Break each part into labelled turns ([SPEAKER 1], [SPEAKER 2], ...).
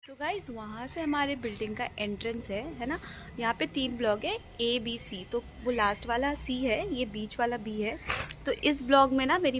[SPEAKER 1] So guys वहाँ से हमारे बिल्डिंग का एंट्रेंस है ना। यहाँ पे 3 ब्लॉक है, A B C। तो वो लास्ट वाला C है, ये बीच वाला B है। तो इस ब्लॉक में ना मेरी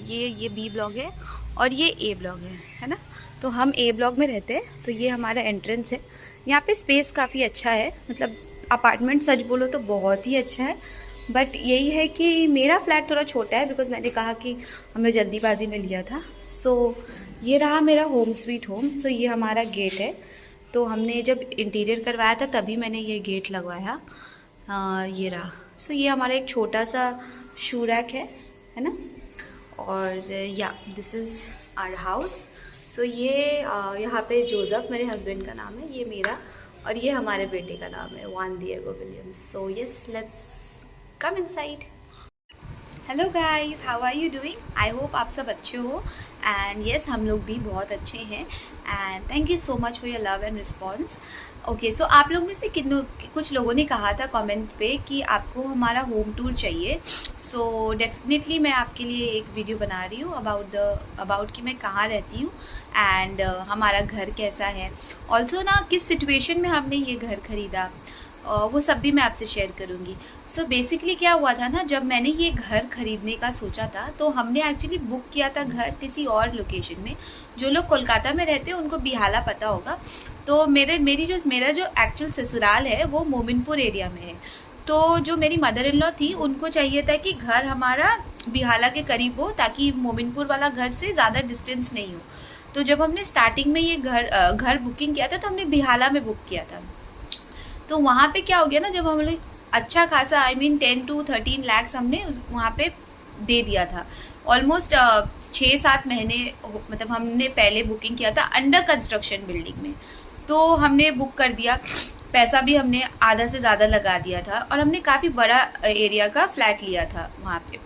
[SPEAKER 1] ये B ब्लॉक है और ये A ब्लॉक है ना। तो हम A ब्लॉक में रहते हैं। तो ये हमारा एंट्रेंस है। यहाँ पे स्पेस काफ़ी अच्छा है, मतलब अपार्टमेंट सच बोलो तो बहुत ही अच्छा है। बट यही है कि मेरा फ्लैट थोड़ा छोटा है, बिकॉज मैंने कहा कि हमने जल्दीबाजी में लिया था। सो ये रहा मेरा होम स्वीट होम। सो ये हमारा गेट है। तो हमने जब इंटीरियर करवाया था तभी मैंने ये गेट लगवाया। ये रहा। सो ये हमारा एक छोटा सा शू रैक है ना। और या दिस इज़ आवर हाउस। सो ये यहाँ पे जोसेफ मेरे हस्बैंड का नाम है, ये मेरा, और ये हमारे बेटे का नाम है Juan Diego Williams. So yes, let's come inside. Hello guys, how are you doing? I hope आप सब अच्छे हो। एंड येस, हम लोग भी बहुत अच्छे हैं। And thank you so much for your love and response. Okay, so आप लोग में से कुछ लोगों ने कहा था कमेंट पे कि आपको हमारा होम टूर चाहिए। सो डेफिनेटली मैं आपके लिए एक वीडियो बना रही हूँ अबाउट कि मैं कहाँ रहती हूँ एंड हमारा घर कैसा है। ऑल्सो ना किस सिचुएशन में हमने ये घर खरीदा, वो सब भी मैं आपसे शेयर करूँगी। सो बेसिकली क्या हुआ था ना, जब मैंने ये घर खरीदने का सोचा था तो हमने एक्चुअली बुक किया था घर किसी और लोकेशन में। जो लोग कोलकाता में रहते हैं उनको बिहाला पता होगा। तो मेरा जो एक्चुअल ससुराल है वो मोमिनपुर एरिया में है। तो जो मेरी मदर इन लॉ थी उनको चाहिए था कि घर हमारा बिहाला के करीब हो, ताकि मोमिनपुर वाला घर से ज़्यादा डिस्टेंस नहीं हो। तो जब हमने स्टार्टिंग में ये घर बुकिंग किया था तो हमने बिहाला में बुक किया था। तो वहाँ पे क्या हो गया ना, जब हम लोग अच्छा खासा 10 to 13 लाख हमने वहाँ पे दे दिया था। ऑलमोस्ट 6-7 महीने मतलब हमने पहले बुकिंग किया था अंडर कंस्ट्रक्शन बिल्डिंग में। तो हमने बुक कर दिया, पैसा भी हमने आधा से ज़्यादा लगा दिया था और हमने काफ़ी बड़ा एरिया का फ्लैट लिया था वहाँ पे।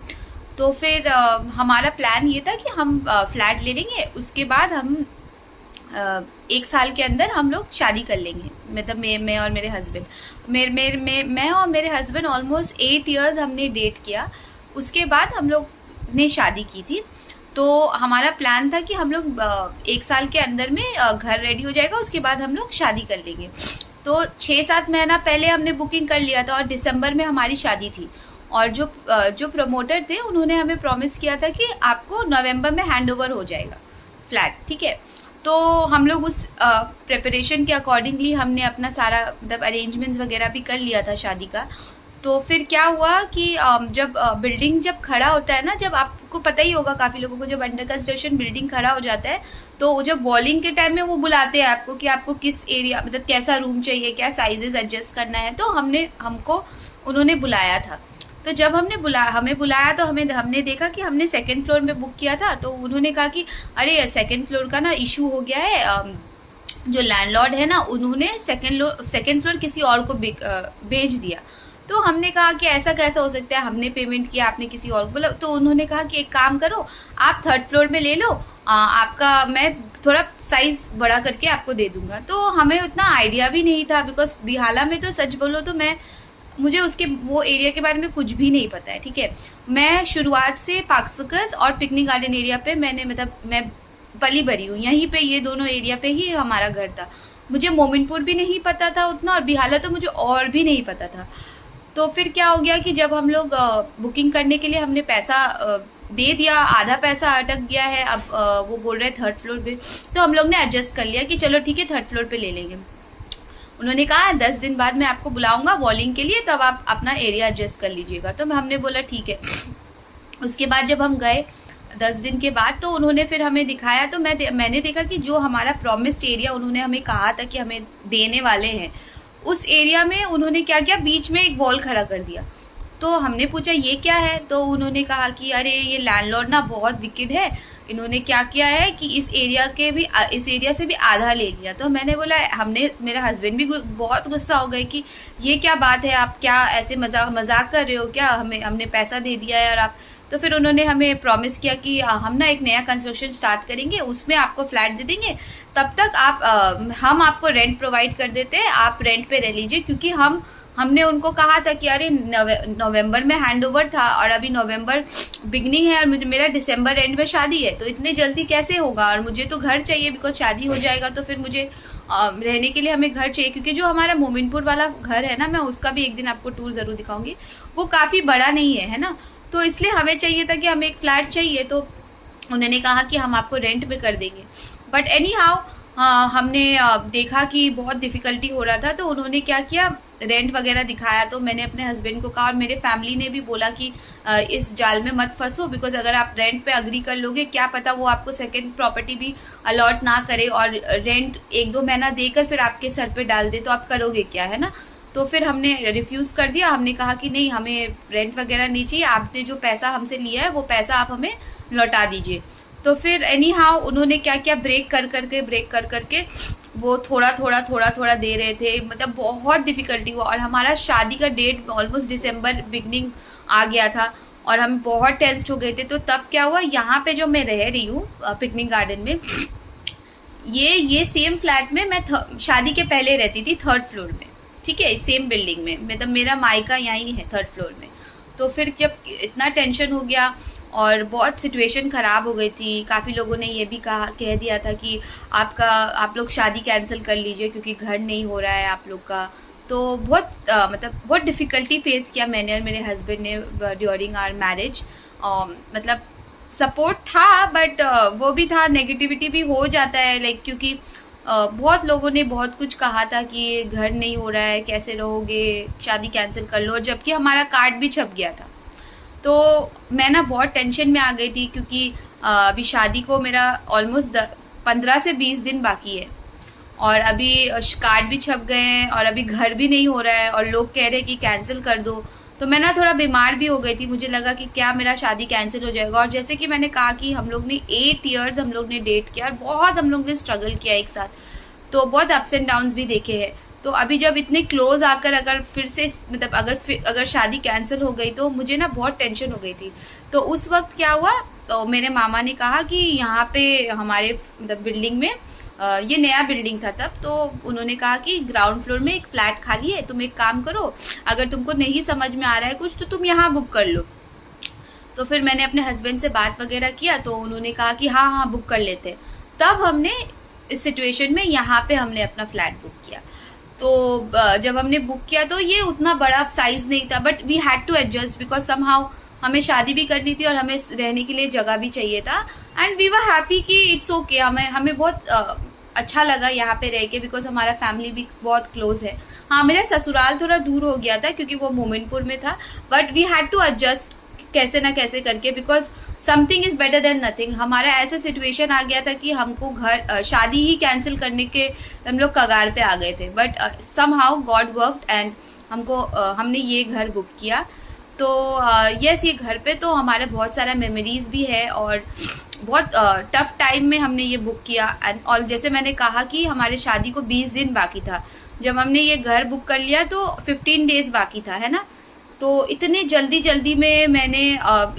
[SPEAKER 1] तो फिर हमारा प्लान ये था कि हम फ्लैट ले लेंगे, उसके बाद हम 1 साल के अंदर हम लोग शादी कर लेंगे। मतलब मैं और मेरे हस्बैंड, मैं और मेरे हस्बैंड ऑलमोस्ट 8 इयर्स हमने डेट किया। उसके बाद हम लोग ने शादी की थी। तो हमारा प्लान था कि हम लोग 1 साल के अंदर में घर रेडी हो जाएगा, उसके बाद हम लोग शादी कर लेंगे। तो 6-7 महीना पहले हमने बुकिंग कर लिया था और दिसंबर में हमारी शादी थी। और जो प्रमोटर थे उन्होंने हमें प्रॉमिस किया था कि आपको नवंबर में हैंड ओवर हो जाएगा फ्लैट, ठीक है। तो हम लोग उस प्रिपरेशन के अकॉर्डिंगली हमने अपना सारा मतलब अरेंजमेंट्स वगैरह भी कर लिया था शादी का। तो फिर क्या हुआ कि जब बिल्डिंग जब खड़ा होता है ना, जब आपको पता ही होगा काफ़ी लोगों को, जब अंडर कंस्ट्रक्शन बिल्डिंग खड़ा हो जाता है तो जब वॉलिंग के टाइम में वो बुलाते हैं आपको कि आपको किस एरिया मतलब कैसा रूम चाहिए, क्या साइजेस एडजस्ट करना है। तो हमको उन्होंने बुलाया था। तो जब हमें बुलाया तो हमने देखा कि हमने 2nd फ्लोर में बुक किया था। तो उन्होंने कहा कि अरे 2nd फ्लोर का ना इशू हो गया है, जो लैंडलॉर्ड है ना उन्होंने 2nd फ्लोर किसी और को बेच दिया। तो हमने कहा कि ऐसा कैसा हो सकता है, हमने पेमेंट किया, आपने किसी और को बोला। तो उन्होंने कहा कि एक काम करो, आप 3rd फ्लोर में ले लो, आपका मैं थोड़ा साइज बड़ा करके आपको दे दूंगा। तो हमें उतना आइडिया भी नहीं था, बिकॉज बिहाला में तो सच बोलो तो मुझे उसके वो एरिया के बारे में कुछ भी नहीं पता है, ठीक है। मैं शुरुआत से पार्क सर्कस और पिकनिक गार्डन एरिया पे मैं पली बड़ी हूँ, यहीं पे ये दोनों एरिया पे ही हमारा घर था। मुझे मोमिनपुर भी नहीं पता था उतना, और बिहाला तो मुझे और भी नहीं पता था। तो फिर क्या हो गया कि जब हम लोग बुकिंग करने के लिए हमने पैसा दे दिया, आधा पैसा अटक गया है, अब वो बोल रहे 3rd फ्लोर पे। तो हम लोग ने एडजस्ट कर लिया कि चलो ठीक है 3rd फ्लोर पे ले लेंगे। उन्होंने कहा 10 दिन बाद मैं आपको बुलाऊंगा वॉलिंग के लिए, तब आप अपना एरिया एडजस्ट कर लीजिएगा। तो हमने बोला ठीक है। उसके बाद जब हम गए 10 दिन के बाद, तो उन्होंने फिर हमें दिखाया। तो मैंने देखा कि जो हमारा प्रॉमिस्ड एरिया उन्होंने हमें कहा था कि हमें देने वाले हैं, उस एरिया में उन्होंने क्या किया, बीच में एक वॉल खड़ा कर दिया। तो हमने पूछा ये क्या है। तो उन्होंने कहा कि अरे ये लैंडलॉर्ड ना बहुत विकेड है, इन्होंने क्या किया है कि इस एरिया से भी आधा ले लिया। तो मैंने बोला, मेरा हस्बैंड भी बहुत गुस्सा हो गए कि ये क्या बात है, आप क्या ऐसे मजाक कर रहे हो क्या, हमने पैसा दे दिया है और आप। तो फिर उन्होंने हमें प्रॉमिस किया कि हम ना एक नया कंस्ट्रक्शन स्टार्ट करेंगे, उसमें आपको फ्लैट दे देंगे, तब तक हम आपको रेंट प्रोवाइड कर देते हैं, आप रेंट पे रह लीजिए। क्योंकि हमने उनको कहा था कि अरे नवंबर में हैंडओवर था और अभी नवंबर बिगनिंग है और मेरा दिसंबर एंड में शादी है, तो इतने जल्दी कैसे होगा, और मुझे तो घर चाहिए बिकॉज शादी हो जाएगा तो फिर मुझे रहने के लिए हमें घर चाहिए। क्योंकि जो हमारा मोमिनपुर वाला घर है ना, मैं उसका भी एक दिन आपको टूर जरूर दिखाऊंगी, वो काफी बड़ा नहीं है ना, तो इसलिए हमें चाहिए था कि हमें एक फ्लैट चाहिए। तो उन्होंने कहा कि हम आपको रेंट पे कर देंगे, बट एनी हाउ हमने देखा कि बहुत डिफिकल्टी हो रहा था, तो उन्होंने क्या किया, रेंट वगैरह दिखाया। तो मैंने अपने हस्बैंड को कहा और मेरे फैमिली ने भी बोला कि इस जाल में मत फंसो, बिकॉज अगर आप रेंट पे अग्री कर लोगे, क्या पता वो आपको सेकंड प्रॉपर्टी भी अलॉट ना करे और रेंट 1-2 महीना देकर फिर आपके सर पे डाल दे, तो आप करोगे क्या, है ना। तो फिर हमने रिफ्यूज कर दिया, हमने कहा कि नहीं, हमें रेंट वगैरह नहीं चाहिए, आपने जो पैसा हमसे लिया है वो पैसा आप हमें लौटा दीजिए। तो फिर एनी हाउ उन्होंने क्या किया, ब्रेक कर करके वो थोड़ा दे रहे थे, मतलब बहुत डिफिकल्टी हुआ। और हमारा शादी का डेट ऑलमोस्ट दिसंबर बिगनिंग आ गया था और हम बहुत टेंस्ड हो गए थे। तो तब क्या हुआ, यहाँ पे जो मैं रह रही हूँ पिकनिक गार्डन में, ये सेम फ्लैट में मैं शादी के पहले रहती थी 3rd फ्लोर में, ठीक है, सेम बिल्डिंग में, मतलब मेरा मायका यहीं है 3rd फ्लोर में। तो फिर जब इतना टेंशन हो गया और बहुत सिचुएशन खराब हो गई थी, काफ़ी लोगों ने ये भी कह दिया था कि आप लोग शादी कैंसिल कर लीजिए क्योंकि घर नहीं हो रहा है आप लोग का। तो बहुत मतलब बहुत डिफ़िकल्टी फेस किया मैंने और मेरे हस्बैंड ने ड्यूरिंग आवर मैरिज। मतलब सपोर्ट था बट वो भी था, नेगेटिविटी भी हो जाता है, लाइक क्योंकि बहुत लोगों ने बहुत कुछ कहा था कि घर नहीं हो रहा है, कैसे रहोगे, शादी कैंसिल कर लो, जबकि हमारा कार्ड भी छप गया था। तो मैं ना बहुत टेंशन में आ गई थी क्योंकि अभी शादी को मेरा ऑलमोस्ट 15 से 20 दिन बाकी है और अभी कार्ड भी छप गए हैं और अभी घर भी नहीं हो रहा है और लोग कह रहे हैं कि कैंसिल कर दो। तो मैं ना थोड़ा बीमार भी हो गई थी, मुझे लगा कि क्या मेरा शादी कैंसिल हो जाएगा। और जैसे कि मैंने कहा कि हम लोग ने 8 ईयर्स हम लोग ने डेट किया और बहुत हम लोग ने स्ट्रगल किया एक साथ, तो बहुत अप्स एंड डाउन्स भी देखे हैं। तो अभी जब इतने क्लोज आकर अगर फिर से मतलब अगर शादी कैंसिल हो गई तो मुझे ना बहुत टेंशन हो गई थी। तो उस वक्त क्या हुआ, तो मेरे मामा ने कहा कि यहाँ पे हमारे मतलब बिल्डिंग में ये नया बिल्डिंग था तब, तो उन्होंने कहा कि ग्राउंड फ्लोर में एक फ्लैट खाली है, तुम एक काम करो, अगर तुमको नहीं समझ में आ रहा है कुछ तो तुम यहाँ बुक कर लो। तो फिर मैंने अपने हस्बैंड से बात वगैरह किया तो उन्होंने कहा कि हाँ बुक कर लेते। तब हमने इस सिचुएशन में यहाँ पे हमने अपना फ्लैट बुक किया। तो जब हमने बुक किया तो ये उतना बड़ा साइज नहीं था, but we had to adjust because somehow हमें शादी भी करनी थी और हमें रहने के लिए जगह भी चाहिए था। एंड वी वर हैप्पी कि इट्स ओके, हमें बहुत अच्छा लगा यहाँ पे रह के बिकॉज हमारा फैमिली भी बहुत क्लोज है। हाँ, मेरा ससुराल थोड़ा दूर हो गया था क्योंकि वो मोमिनपुर में था, but we had to adjust कैसे ना कैसे करके because something is better than nothing. हमारा ऐसा सिचुएशन आ गया था कि हमको घर शादी ही कैंसिल करने के हम लोग कगार पे आ गए थे, but somehow God worked and हमने ये घर बुक किया। तो यस, ये घर पे तो हमारे बहुत सारा मेमोरीज भी है और बहुत टफ टाइम में हमने ये बुक किया। और जैसे मैंने कहा कि हमारे शादी को 20 दिन बाकी था, जब हमने ये घर बुक कर लिया तो 15 डेज बाकी था, है ना। तो इतने जल्दी में मैंने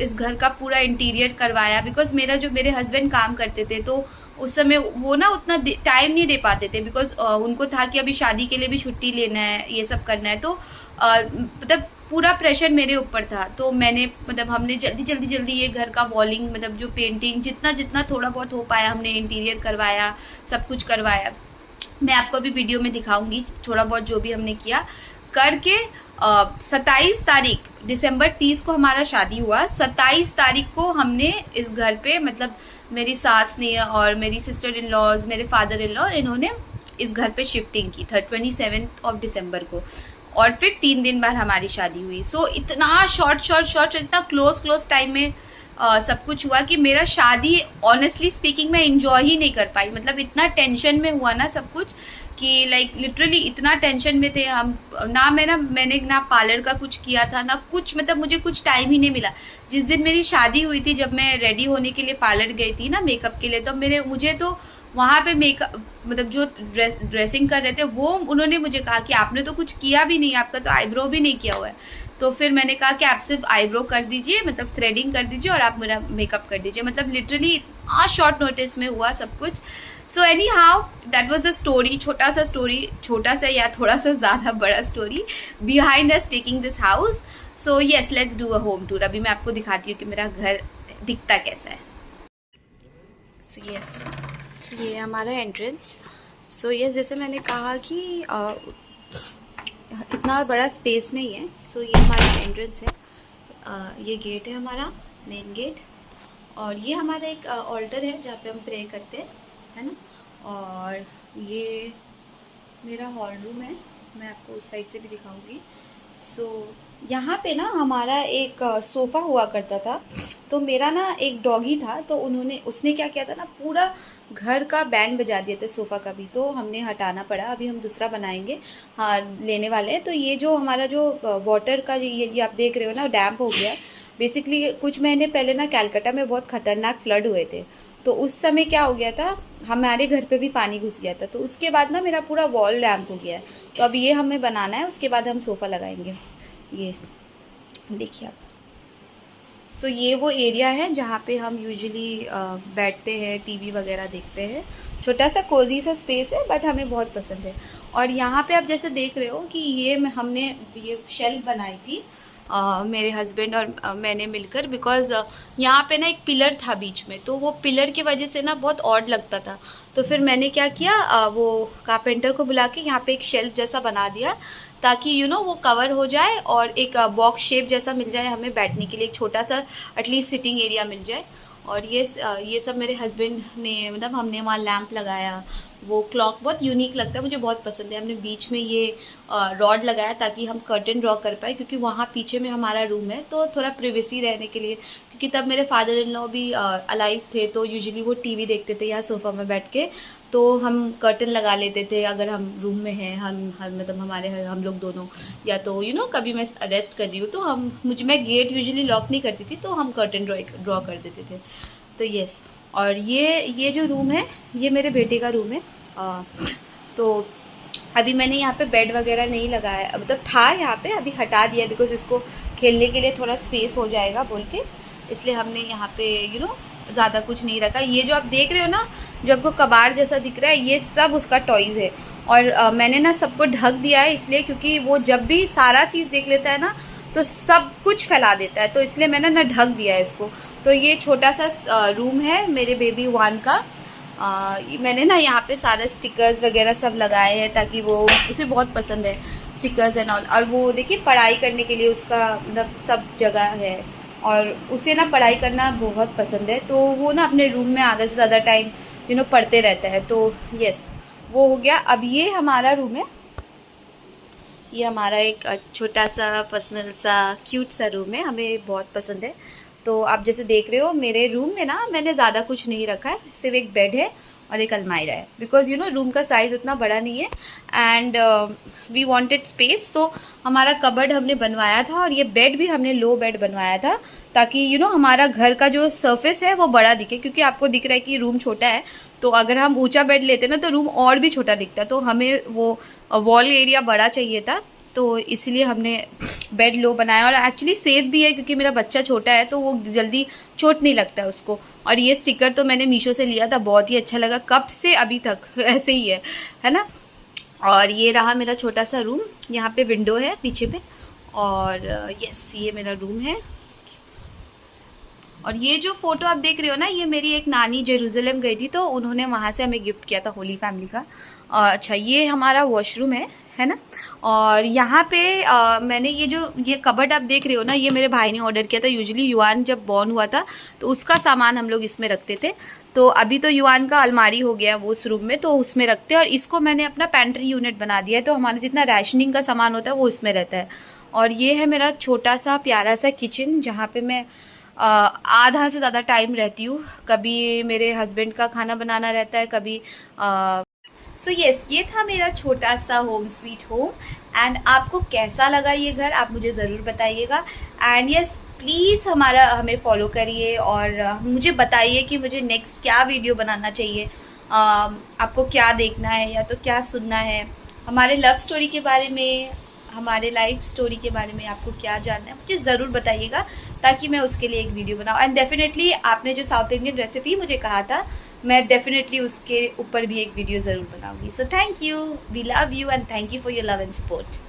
[SPEAKER 1] इस घर का पूरा इंटीरियर करवाया बिकॉज मेरे हस्बैंड काम करते थे तो उस समय वो ना उतना टाइम नहीं दे पाते थे बिकॉज उनको था कि अभी शादी के लिए भी छुट्टी लेना है, ये सब करना है। तो मतलब पूरा प्रेशर मेरे ऊपर था। तो मैंने मतलब हमने जल्दी ये घर का वॉलिंग मतलब जो पेंटिंग जितना थोड़ा बहुत हो पाया हमने इंटीरियर करवाया, सब कुछ करवाया। मैं आपको अभी वीडियो में दिखाऊंगी थोड़ा बहुत जो भी हमने किया करके। 27 तारीख दिसंबर 30 को हमारा शादी हुआ। 27 तारीख को हमने इस घर पे मतलब मेरी सास ने और मेरी सिस्टर इन लॉज, मेरे फादर इन लॉ, इन्होंने इस घर पे शिफ्टिंग की 27 दिसंबर को और फिर 3 दिन बाद हमारी शादी हुई। सो इतना शॉर्ट इतना क्लोज टाइम में सब कुछ हुआ कि मेरा शादी ऑनेस्टली स्पीकिंग मैं एंजॉय ही नहीं कर पाई। मतलब इतना टेंशन में हुआ ना सब कुछ कि लाइक लिटरली इतना टेंशन में थे हम मैंने ना पार्लर का कुछ किया था ना कुछ, मतलब मुझे कुछ टाइम ही नहीं मिला। जिस दिन मेरी शादी हुई थी, जब मैं रेडी होने के लिए पार्लर गई थी ना मेकअप के लिए, तो मुझे तो वहां पे मेकअप मतलब जो ड्रेसिंग कर रहे थे वो उन्होंने मुझे कहा कि आपने तो कुछ किया भी नहीं, आपका तो आईब्रो भी नहीं किया हुआ है। तो फिर मैंने कहा कि आप सिर्फ आईब्रो कर दीजिए, मतलब थ्रेडिंग कर दीजिए और आप मेरा मेकअप कर दीजिए। मतलब लिटरली इतना शॉर्ट नोटिस में हुआ सब कुछ। So any how that was the story, छोटा सा स्टोरी, छोटा सा या थोड़ा सा ज़्यादा बड़ा story behind us taking this house. So yes, let's do a home tour. अभी मैं आपको दिखाती हूँ कि मेरा घर दिखता कैसा है। सो यस, ये हमारा एंट्रेंस। सो यस, जैसे मैंने कहा कि इतना बड़ा स्पेस नहीं है। सो ये हमारा एंट्रेंस है, ये गेट है हमारा मेन गेट, और ये हमारा एक ऑल्टर है जहाँ पे हम प्रे करते हैं, है ना। और ये मेरा हॉल रूम है, मैं आपको उस साइड से भी दिखाऊंगी। सो यहाँ पे ना हमारा एक सोफ़ा हुआ करता था। तो मेरा ना एक डॉगी था, तो उसने क्या किया था ना, पूरा घर का बैंड बजा दिया था सोफ़ा का भी। तो हमने हटाना पड़ा, अभी हम दूसरा बनाएंगे, हाँ लेने वाले हैं। तो ये जो हमारा जो वाटर का ये आप देख रहे हो ना, डैम्प हो गया। बेसिकली कुछ महीने पहले ना कलकत्ता में बहुत ख़तरनाक फ्लड हुए थे, तो उस समय क्या हो गया था, हमारे घर पे भी पानी घुस गया था। तो उसके बाद ना मेरा पूरा वॉल डैम्प हो गया है। तो अब ये हमें बनाना है, उसके बाद हम सोफ़ा लगाएंगे। ये देखिए आप। सो ये वो एरिया है जहाँ पे हम यूजुअली बैठते हैं, टीवी वगैरह देखते हैं। छोटा सा कोजी सा स्पेस है, बट हमें बहुत पसंद है। और यहाँ पे आप जैसे देख रहे हो कि ये हमने ये शेल्फ बनाई थी मेरे हस्बैंड और मैंने मिलकर, बिकॉज यहाँ पे ना एक पिलर था बीच में, तो वो पिलर की वजह से ना बहुत ऑड लगता था। तो फिर मैंने क्या किया, वो कारपेंटर को बुला के यहाँ पे एक शेल्फ जैसा बना दिया, ताकि वो कवर हो जाए और एक बॉक्स शेप जैसा मिल जाए हमें बैठने के लिए, एक छोटा सा एटलीस्ट सिटिंग एरिया मिल जाए। और ये सब मेरे हस्बैंड ने, मतलब हमने वहाँ लैंप लगाया, वो क्लॉक बहुत यूनिक लगता है, मुझे बहुत पसंद है। हमने बीच में ये रॉड लगाया ताकि हम कर्टन ड्रॉ कर पाए, क्योंकि वहाँ पीछे में हमारा रूम है, तो थोड़ा प्रिवेसी रहने के लिए। क्योंकि तब मेरे फादर इन लॉ भी अलाइव थे, तो यूजुअली वो टीवी देखते थे या सोफ़ा में बैठ के, तो हम कर्टन लगा लेते थे अगर हम रूम में हैं, मतलब हम लोग दोनों, या तो कभी मैं रेस्ट कर रही हूँ तो मैं गेट यूजुअली लॉक नहीं करती थी, तो हम कर्टन ड्रॉ कर देते थे। तो यस, और ये जो रूम है ये मेरे बेटे का रूम है। तो अभी मैंने यहाँ पे बेड वगैरह नहीं लगाया, मतलब था यहाँ पे, अभी हटा दिया बिकॉज इसको खेलने के लिए थोड़ा स्पेस हो जाएगा बोल के, इसलिए हमने यहाँ पे ज़्यादा कुछ नहीं रखा। ये जो आप देख रहे हो ना, जो आपको कबाड़ जैसा दिख रहा है, ये सब उसका टॉयज़ है। और मैंने ना सबको ढक दिया है, इसलिए क्योंकि वो जब भी सारा चीज़ देख लेता है ना, तो सब कुछ फैला देता है, तो इसलिए मैंने ना ढक दिया है इसको। तो ये छोटा सा रूम है मेरे बेबी वान का। मैंने ना यहाँ पे सारे स्टिकर्स वगैरह सब लगाए हैं, ताकि वो, उसे बहुत पसंद है स्टिकर्स एंड ऑल। और वो देखिए पढ़ाई करने के लिए उसका मतलब सब जगह है, और उसे ना पढ़ाई करना बहुत पसंद है, तो वो ना अपने रूम में आधा से ज़्यादा टाइम पढ़ते रहता है। तो यस, वो हो गया। अब ये हमारा रूम है, ये हमारा एक छोटा सा पर्सनल सा क्यूट सा रूम है, हमें बहुत पसंद है। तो आप जैसे देख रहे हो मेरे रूम में ना मैंने ज़्यादा कुछ नहीं रखा है, सिर्फ एक बेड है और एक अलमारी है, बिकॉज रूम का साइज़ उतना बड़ा नहीं है, एंड वी वांटेड स्पेस। तो हमारा कबर्ड हमने बनवाया था, और ये बेड भी हमने लो बेड बनवाया था, ताकि हमारा घर का जो सरफेस है वो बड़ा दिखे, क्योंकि आपको दिख रहा है कि रूम छोटा है, तो अगर हम ऊंचा बेड लेते ना तो रूम और भी छोटा दिखता, तो हमें वो वॉल एरिया बड़ा चाहिए था, तो इसलिए हमने बेड लो बनाया। और एक्चुअली सेफ भी है, क्योंकि मेरा बच्चा छोटा है तो वो जल्दी चोट नहीं लगता है उसको। और ये स्टिकर तो मैंने मीशो से लिया था, बहुत ही अच्छा लगा, कब से अभी तक ऐसे ही है ना। और ये रहा मेरा छोटा सा रूम, यहाँ पे विंडो है पीछे में, और यस ये मेरा रूम है। और ये जो फोटो आप देख रहे हो ना, ये मेरी एक नानी जेरूसलम गई थी, तो उन्होंने वहाँ से हमें गिफ्ट किया था होली फैमिली का। अच्छा, ये हमारा वॉशरूम है ना। और यहाँ पे मैंने ये कबर्ड आप देख रहे हो ना, ये मेरे भाई ने ऑर्डर किया था। यूजुअली युआन जब बॉर्न हुआ था तो उसका सामान हम लोग इसमें रखते थे, तो अभी तो युआन का अलमारी हो गया वो उस रूम में, तो उसमें रखते हैं। और इसको मैंने अपना पेंट्री यूनिट बना दिया है, तो हमारा जितना राशनिंग का सामान होता है वो इसमें रहता है। और ये है मेरा छोटा सा प्यारा सा किचन, जहाँ पे मैं आधा से ज़्यादा टाइम रहती हूँ। कभी मेरे हस्बैंड का खाना बनाना रहता है, कभी सो यस, ये था मेरा छोटा सा होम स्वीट होम। एंड आपको कैसा लगा ये घर, आप मुझे ज़रूर बताइएगा। एंड यस, प्लीज़ हमें फॉलो करिए, और मुझे बताइए कि मुझे नेक्स्ट क्या वीडियो बनाना चाहिए, आपको क्या देखना है या तो क्या सुनना है, हमारे लव स्टोरी के बारे में, हमारे लाइफ स्टोरी के बारे में आपको क्या जानना है मुझे ज़रूर बताइएगा, ताकि मैं उसके लिए एक वीडियो बनाऊँ। एंड डेफिनेटली आपने जो साउथ इंडियन रेसिपी मुझे कहा था, मैं डेफिनेटली उसके ऊपर भी एक वीडियो ज़रूर बनाऊंगी। So thank you, we love you and thank you for your love and support.